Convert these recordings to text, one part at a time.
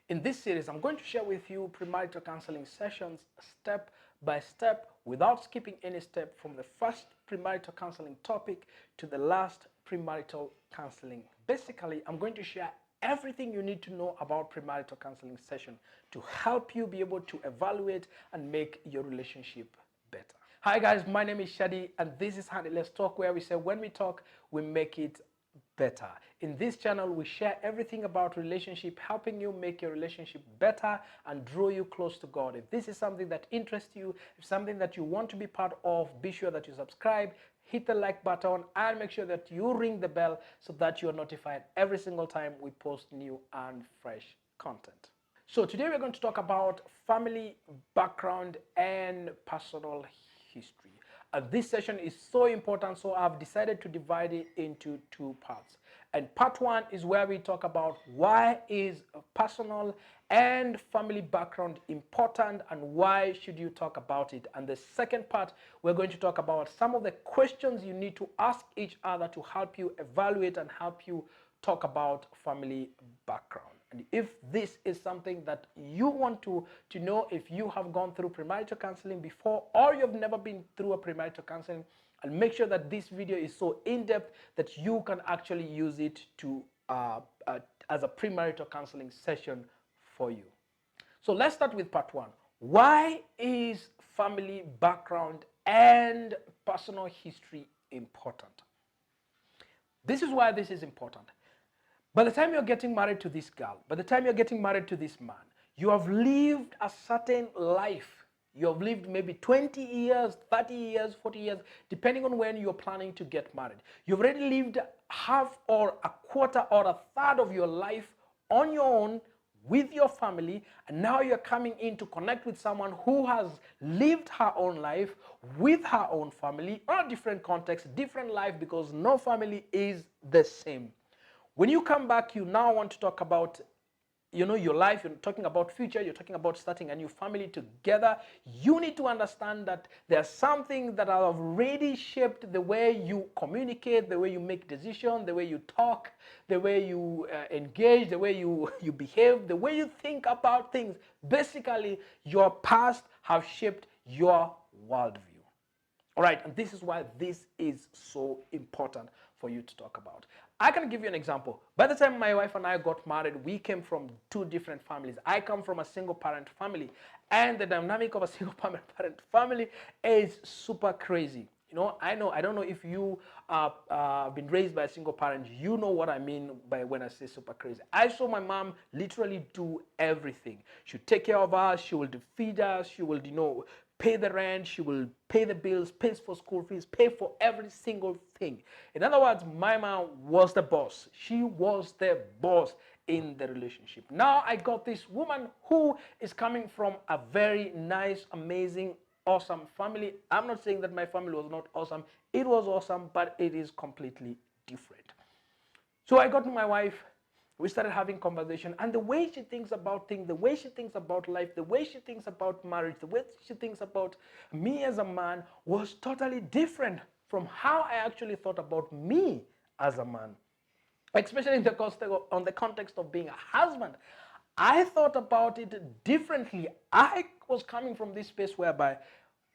In this series, I'm going to share with you premarital counseling sessions step by step without skipping any step from the first premarital counseling topic to the last premarital counseling. Basically, I'm going to share everything you need to know about premarital counseling session to help you be able to evaluate and make your relationship better. Hi guys, my name is Shadi and this is Honey Let's Talk, where we say when we talk, we make it better. In this channel, we share everything about relationship, helping you make your relationship better and draw you close to God. If this is something that interests you, if something that you want to be part of, be sure that you subscribe, hit the like button, and make sure that you ring the bell so that you are notified every single time we post new and fresh content. So today we're going to talk about family background and personal history. This session is so important, so I've decided to divide it into two parts. And part one is where we talk about why is personal and family background important and why should you talk about it. And the second part, we're going to talk about some of the questions you need to ask each other to help you evaluate and help you talk about family background. And if this is something that you want to know, if you have gone through premarital counseling before or you've never been through a premarital counseling, and make sure that this video is so in-depth that you can actually use it to as a premarital counseling session for you. So let's start with part one. Why is family background and personal history important? This is why this is important. By the time you're getting married to this girl, by the time you're getting married to this man, you have lived a certain life. You have lived maybe 20 years, 30 years, 40 years, depending on when you're planning to get married. You've already lived half or a quarter or a third of your life on your own with your family, and now you're coming in to connect with someone who has lived her own life with her own family on a different context, different life, because no family is the same. When you come back, you now want to talk about, your life. You're talking about future. You're talking about starting a new family together. You need to understand that there's something that have already shaped the way you communicate, the way you make decisions, the way you talk, the way you engage, the way you behave, the way you think about things. Basically, your past have shaped your worldview. All right, and this is why this is so important for you to talk about. I can give you an example. By the time my wife and I got married, we came from two different families. I come from a single parent family, and the dynamic of a single parent family is super crazy. I don't know if you been raised by a single parent, you know what I mean by when I say super crazy. I saw my mom literally do everything. She'll take care of us, she will feed us, she will, pay the rent, she will pay the bills, pays for school fees, pay for every single thing. In other words, my mom was the boss. She was the boss in the relationship. Now I got this woman who is coming from a very nice, amazing, awesome family. I'm not saying that my family was not awesome. It was awesome, but it is completely different. So I got to my wife. We started having conversation, and the way she thinks about things, the way she thinks about life, the way she thinks about marriage, the way she thinks about me as a man was totally different from how I actually thought about me as a man. Especially in the context of being a husband. I thought about it differently. I was coming from this space whereby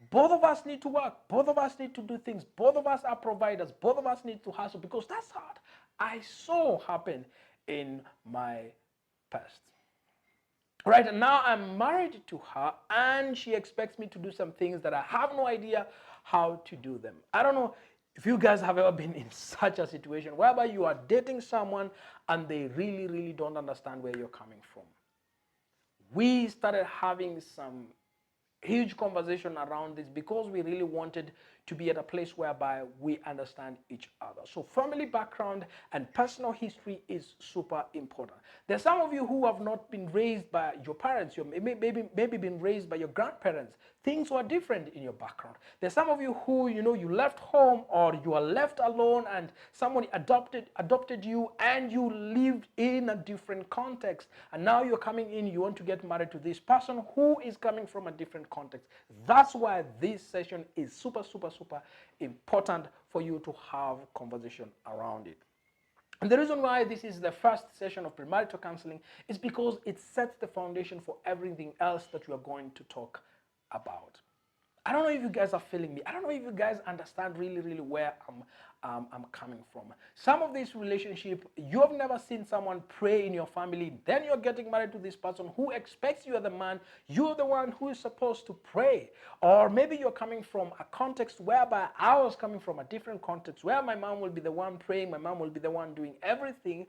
both of us need to work, both of us need to do things, both of us are providers, both of us need to hustle, because that's hard. I saw happen in my past. Right, and now I'm married to her and she expects me to do some things that I have no idea how to do them. I don't know if you guys have ever been in such a situation whereby you are dating someone and they really, really don't understand where you're coming from. We started having some huge conversation around this because we really wanted to be at a place whereby we understand each other. So family background and personal history is super important. There's some of you who have not been raised by your parents. You maybe been raised by your grandparents. Things were different in your background. There's some of you who, you left home or you are left alone and someone adopted you and you lived in a different context. And now you're coming in, you want to get married to this person who is coming from a different context. That's why this session is super, super, super important for you to have conversation around it. And the reason why this is the first session of premarital counseling is because it sets the foundation for everything else that we are going to talk about. I don't know if you guys are feeling me. I don't know if you guys understand really, really where I'm coming from. Some of this relationship, you have never seen someone pray in your family. Then you're getting married to this person who expects you are the man. You're the one who is supposed to pray. Or maybe you're coming from a context whereby I was coming from a different context where my mom will be the one praying. My mom will be the one doing everything.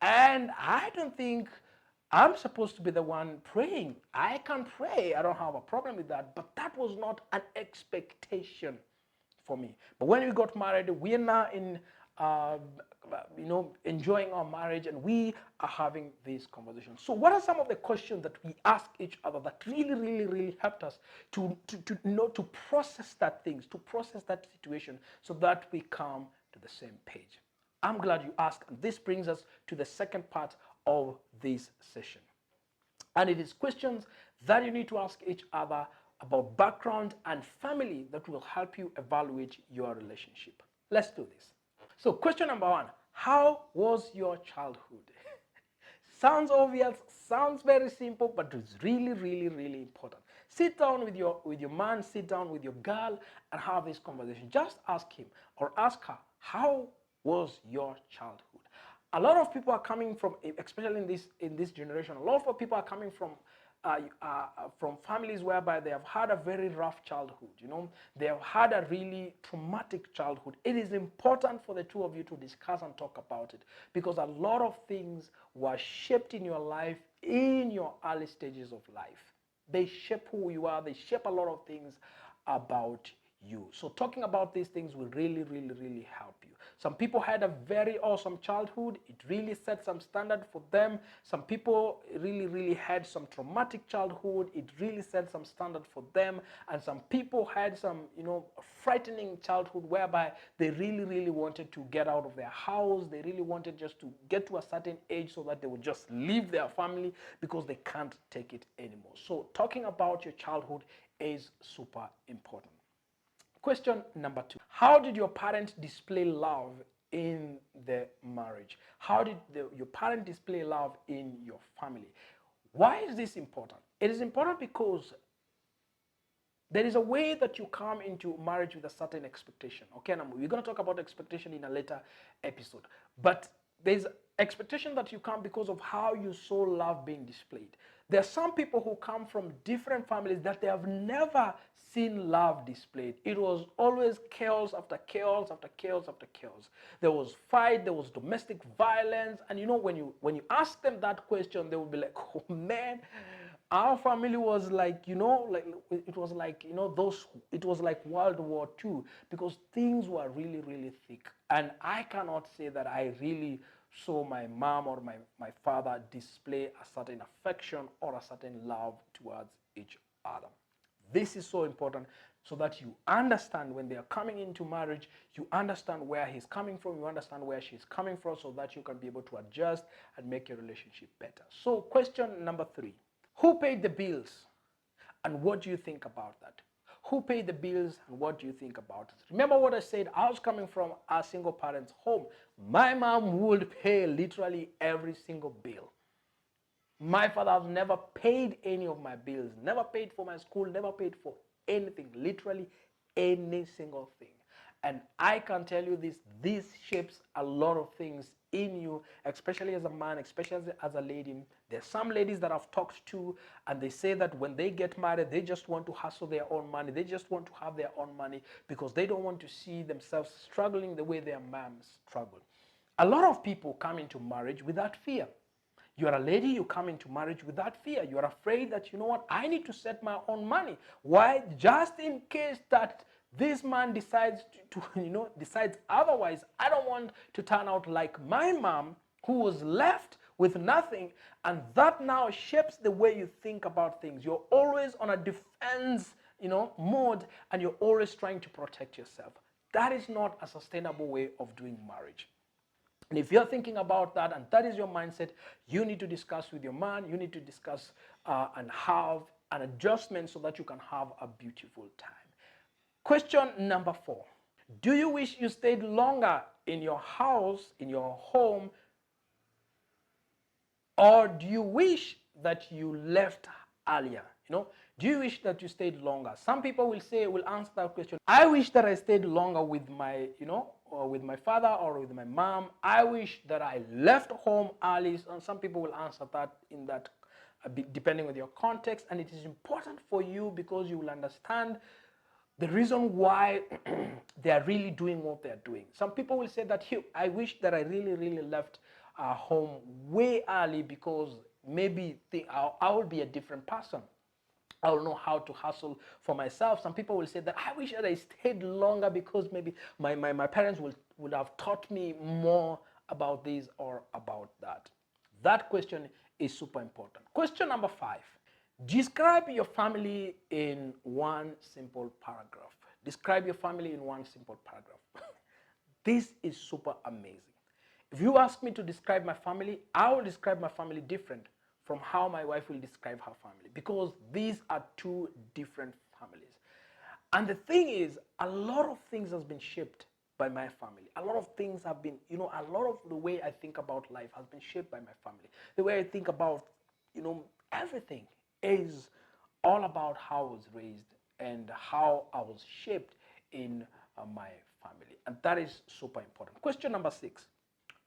And I don't think I'm supposed to be the one praying. I can pray. I don't have a problem with that. But that was not an expectation for me. But when we got married, we are now in, enjoying our marriage, and we are having this conversation. So, what are some of the questions that we ask each other that really, really, really helped us to process that things, to process that situation, so that we come to the same page? I'm glad you asked, and this brings us to the second part of this session. And it is questions that you need to ask each other about background and family that will help you evaluate your relationship. Let's do this. So, question number one, how was your childhood? Sounds obvious, sounds very simple, but it's really, really, really important. Sit down with your man, sit down with your girl, and have this conversation. Just ask him or ask her, how was your childhood? A lot of people are coming from, especially in this generation, a lot of people are coming from families whereby they have had a very rough childhood. They have had a really traumatic childhood. It is important for the two of you to discuss and talk about it, because a lot of things were shaped in your life in your early stages of life. They shape who you are. They shape a lot of things about you. So talking about these things will really, really, really help you. Some people had a very awesome childhood. It really set some standard for them. Some people really, really had some traumatic childhood. It really set some standard for them. And some people had some, frightening childhood whereby they really, really wanted to get out of their house. They really wanted just to get to a certain age so that they would just leave their family because they can't take it anymore. So talking about your childhood is super important. Question number two. How did your parents display love in the marriage? How did your parents display love in your family? Why is this important? It is important because there is a way that you come into marriage with a certain expectation. Okay, now we're going to talk about expectation in a later episode. But there's expectation that you come because of how you saw love being displayed. There are some people who come from different families that they have never seen love displayed. It was always chaos after chaos after chaos after chaos. There was fight, there was domestic violence, and when you ask them that question, they will be like, "Oh man, our family was like, it was like, it was like World War II, because things were really, really thick." And I cannot say that I really saw my mom or my father display a certain affection or a certain love towards each other. This is so important, so that you understand when they are coming into marriage, you understand where he's coming from, you understand where she's coming from, so that you can be able to adjust and make your relationship better. So question number three. Who paid the bills, and what do you think about that? Who paid the bills, and what do you think about it? Remember what I said, I was coming from a single parent's home. My mom would pay literally every single bill. My father has never paid any of my bills, never paid for my school, never paid for anything, literally any single thing. And I can tell you this shapes a lot of things in you, especially as a man, especially as a lady. There's some ladies that I've talked to, and they say that when they get married, they just want to hustle their own money. They just want to have their own money because they don't want to see themselves struggling the way their moms struggle. A lot of people come into marriage with that fear. You are a lady, you come into marriage with that fear. You are afraid that, I need to set my own money. Why? Just in case that this man decides decides otherwise. I don't want to turn out like my mom, who was left with nothing, and that now shapes the way you think about things. You're always on a defense, mode, and you're always trying to protect yourself. That is not a sustainable way of doing marriage. And if you're thinking about that and that is your mindset, you need to discuss with your man, you need to discuss and have an adjustment so that you can have a beautiful time. Question number four. Do you wish you stayed longer in your house, in your home, Or do you wish that you left earlier? Do you wish that you stayed longer? Some people will answer that question. I wish that I stayed longer with my, or with my father or with my mom. I wish that I left home early. And some people will answer that in that, depending on your context. And it is important for you because you will understand the reason why they are really doing what they are doing. Some people will say that, I wish that I really, really left home way early because maybe I will be a different person. I will know how to hustle for myself. Some people will say that I wish that I stayed longer because maybe my parents would have taught me more about this or about that. That question is super important. Question number 5. Describe your family in one simple paragraph. Describe your family in one simple paragraph. This is super amazing. If you ask me to describe my family, I will describe my family different from how my wife will describe her family because these are two different families. And the thing is, a lot of things has been shaped by my family. A lot of things have been, a lot of the way I think about life has been shaped by my family. The way I think about, everything is all about how I was raised and how I was shaped in my family. And that is super important. Question number 6.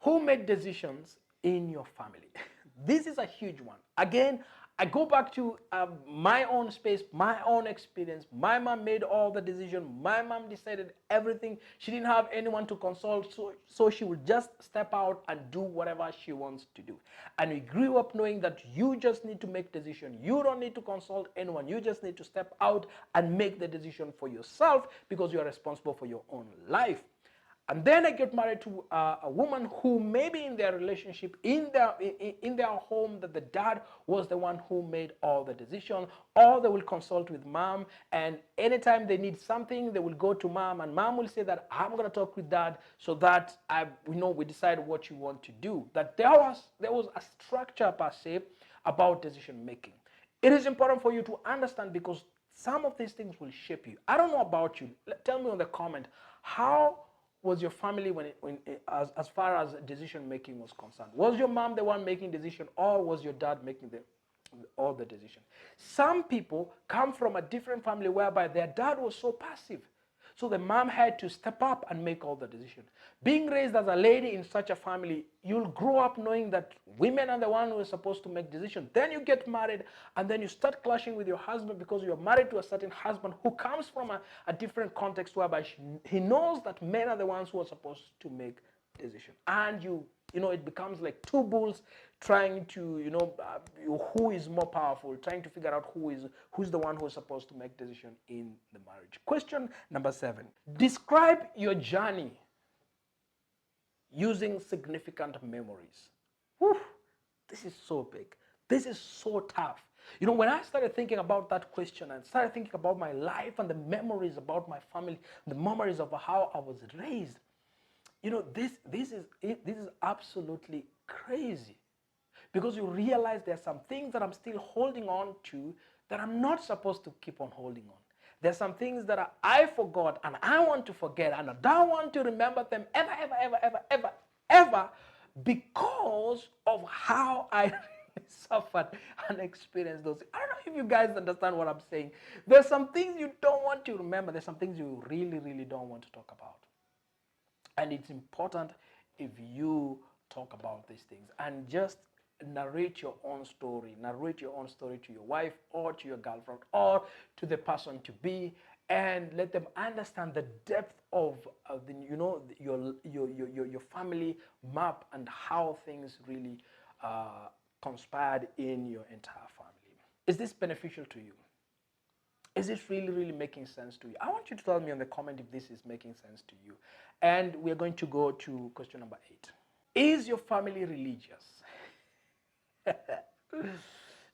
Who made decisions in your family? This is a huge one. Again, I go back to my own space, my own experience. My mom made all the decisions. My mom decided everything. She didn't have anyone to consult, so she would just step out and do whatever she wants to do. And we grew up knowing that you just need to make decisions. You don't need to consult anyone. You just need to step out and make the decision for yourself because you are responsible for your own life. And then I get married to a woman who maybe in their relationship, in their home, that the dad was the one who made all the decisions, or they will consult with mom, and anytime they need something, they will go to mom, and mom will say that I'm going to talk with dad so that we decide what you want to do. That there was a structure per se about decision making. It is important for you to understand because some of these things will shape you. I don't know about you. Tell me in the comment, how was your family as far as decision making was concerned? Was your mom the one making decision, or was your dad making all the decision? Some people come from a different family whereby their dad was so passive. So the mom had to step up and make all the decisions. Being raised as a lady in such a family, you'll grow up knowing that women are the one who are supposed to make decisions. Then you get married and then you start clashing with your husband because you're married to a certain husband who comes from a different context whereby he knows that men are the ones who are supposed to make decisions. And it becomes like two bulls trying to, who is more powerful, trying to figure out who's the one who's supposed to make decision in the marriage. Question number 7. Describe your journey using significant memories. Whew, this is so big. This is so tough. When I started thinking about that question and started thinking about my life and the memories about my family, the memories of how I was raised, this is absolutely crazy. Because you realize there's some things that I'm still holding on to that I'm not supposed to keep on holding on. There's some things that I forgot and I want to forget and I don't want to remember them ever because of how I suffered and experienced those. I don't know if you guys understand what I'm saying. There's some things you don't want to remember. There's some things you really, really don't want to talk about. And it's important if you talk about these things and just narrate your own story. Narrate your own story to your wife or to your girlfriend or to the person to be, and let them understand the depth of your family map and how things really conspired in your entire family. Is this beneficial to you? Is it really, really making sense to you? I want you to tell me in the comment if this is making sense to you. And we're going to go to question number 8. Is your family religious?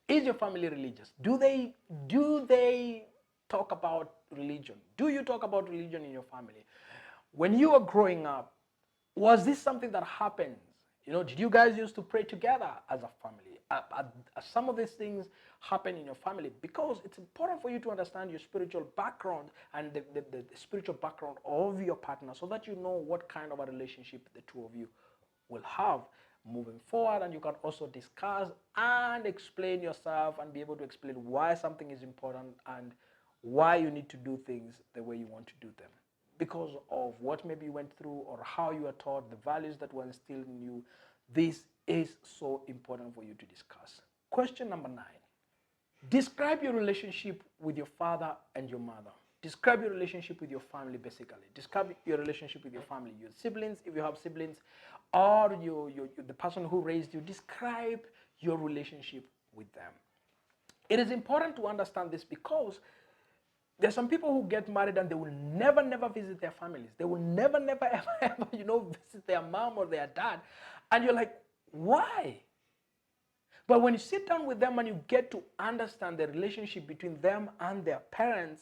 Is your family religious? Do they talk about religion? Do you talk about religion in your family? When you were growing up, was this something that happened? Did you guys used to pray together as a family? Some of these things happen in your family because it's important for you to understand your spiritual background and the spiritual background of your partner so that you know what kind of a relationship the two of you will have. moving forward, and you can also discuss and explain yourself and be able to explain why something is important and why you need to do things the way you want to do them because of what maybe you went through or how you are taught, the values that were instilled in you. This is so important for you to discuss. Question number 9. Describe your relationship with your father and your mother. Describe your relationship with your family, basically. Describe your relationship with your family, your siblings, if you have siblings, or the person who raised you. Describe your relationship with them. It is important to understand this because there's some people who get married and they will never visit their families. They will never ever visit their mom or their dad. And you're like, why? But when you sit down with them and you get to understand the relationship between them and their parents,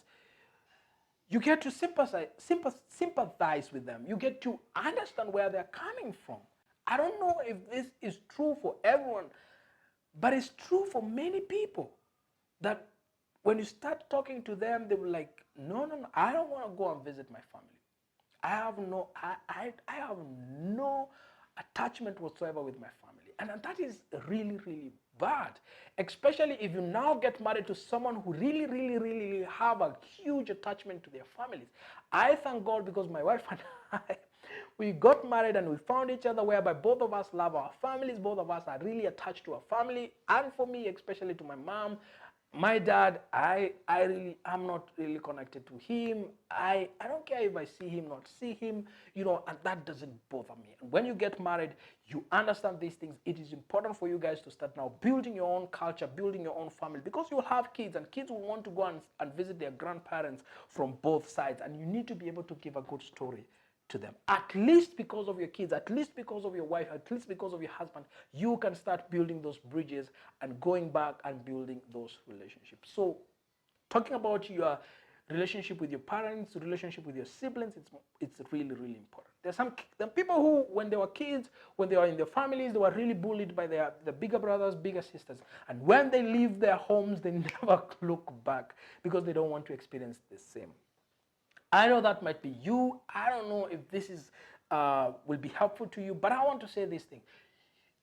you get to sympathize with them. You get to understand where they're coming from. I don't know if this is true for everyone, but it's true for many people that when you start talking to them, they will like, no, I don't want to go and visit my family. I have no attachment whatsoever with my family. And that is really bad. Especially if you now get married to someone who really have a huge attachment to their families. I thank God because my wife and I, we got married and we found each other whereby both of us love our families. Both of us are really attached to our family. And for me, especially to my mom, my dad, I'm not really connected to him. I don't care if I see him, not see him, and that doesn't bother me. And when you get married, you understand these things. It is important for you guys to start now building your own culture, building your own family, because you'll have kids and kids will want to go and visit their grandparents from both sides. And you need to be able to give a good story to them, at least because of your kids, at least because of your wife, at least because of your husband. You can start building those bridges and going back and building those relationships. So talking about your relationship with your parents, relationship with your siblings, it's really important. There's some people who, when they were kids, when they were in their families, they were really bullied by their bigger brothers, bigger sisters, and when they leave their homes, they never look back because they don't want to experience the same. I know that might be you. I don't know if this is will be helpful to you, but I want to say this thing.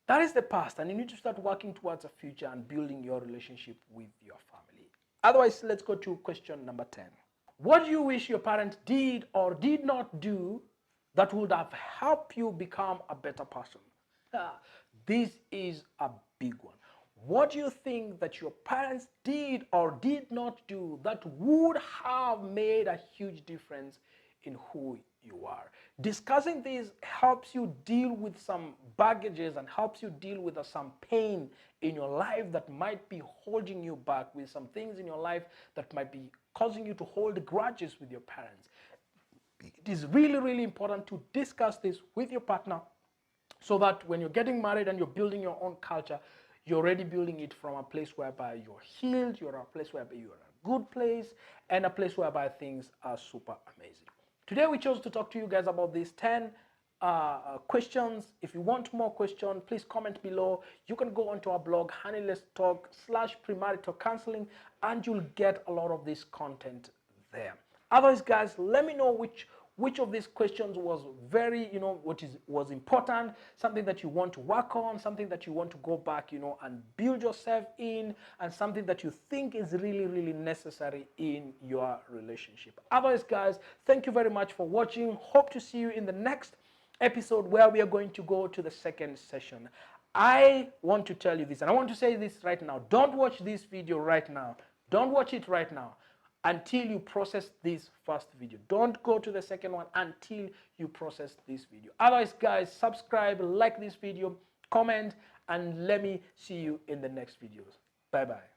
That is the past, and you need to start working towards a future and building your relationship with your family. Otherwise, let's go to question number 10. What do you wish your parents did or did not do that would have helped you become a better person? This is a big one. What do you think that your parents did or did not do that would have made a huge difference in who you are? Discussing this helps you deal with some baggages and helps you deal with some pain in your life that might be holding you back, with some things in your life that might be causing you to hold grudges with your parents. It is really important to discuss this with your partner so that when you're getting married and you're building your own culture, you're already building it from a place whereby you're healed, you're a place whereby you're in a good place, and a place whereby things are super amazing. Today we chose to talk to you guys about these 10 questions. If you want more questions, please comment below. You can go onto our blog, honeylet's.talk/premarital counseling, and you'll get a lot of this content there. Otherwise, guys, let me know which of these questions was very, was important, something that you want to work on, something that you want to go back, and build yourself in, and something that you think is really necessary in your relationship. Otherwise, guys, thank you very much for watching. Hope to see you in the next episode where we are going to go to the second session. I want to tell you this, and I want to say this right now. Don't watch this video right now. Don't watch it right now until you process this first video. Don't go to the second one until you process this video. Otherwise, guys, subscribe, like this video, comment, and let me see you in the next videos. Bye-bye.